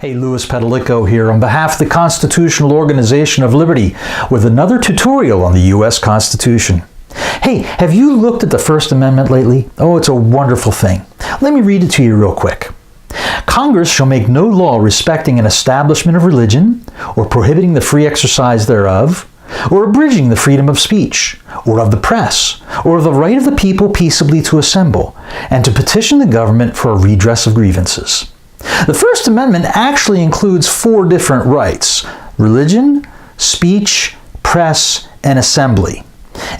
Hey, Louis Petalico here on behalf of the Constitutional Organization of Liberty with another tutorial on the U.S. Constitution. Hey, have you looked at the First Amendment lately? Oh, it's a wonderful thing. Let me read it to you real quick. Congress shall make no law respecting an establishment of religion, or prohibiting the free exercise thereof, or abridging the freedom of speech, or of the press, or the right of the people peaceably to assemble, and to petition the government for a redress of grievances. The First Amendment actually includes 4 different rights: religion, speech, press, and assembly.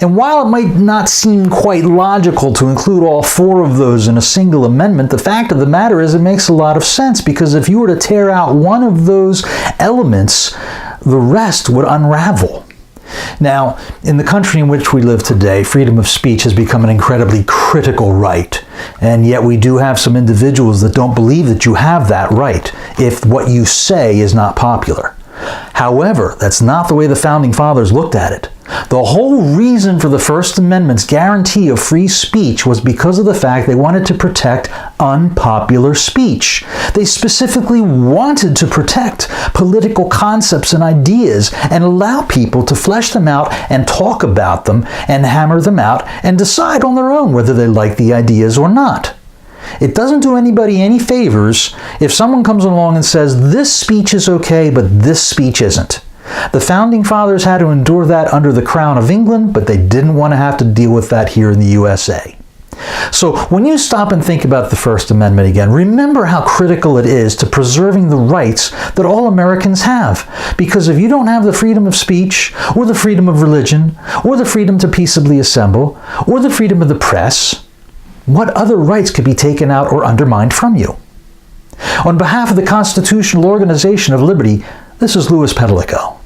And while it might not seem quite logical to include all 4 of those in a single amendment, the fact of the matter is it makes a lot of sense, because if you were to tear out one of those elements, the rest would unravel. Now, in the country in which we live today, freedom of speech has become an incredibly critical right. And yet we do have some individuals that don't believe that you have that right if what you say is not popular. However, that's not the way the Founding Fathers looked at it. The whole reason for the First Amendment's guarantee of free speech was because of the fact they wanted to protect unpopular speech. They specifically wanted to protect political concepts and ideas and allow people to flesh them out and talk about them and hammer them out and decide on their own whether they like the ideas or not. It doesn't do anybody any favors if someone comes along and says this speech is okay, but this speech isn't. The Founding Fathers had to endure that under the Crown of England, but they didn't want to have to deal with that here in the USA. So when you stop and think about the First Amendment again, remember how critical it is to preserving the rights that all Americans have. Because if you don't have the freedom of speech, or the freedom of religion, or the freedom to peaceably assemble, or the freedom of the press, what other rights could be taken out or undermined from you? On behalf of the Constitutional Organization of Liberty, this is Louis Petalico.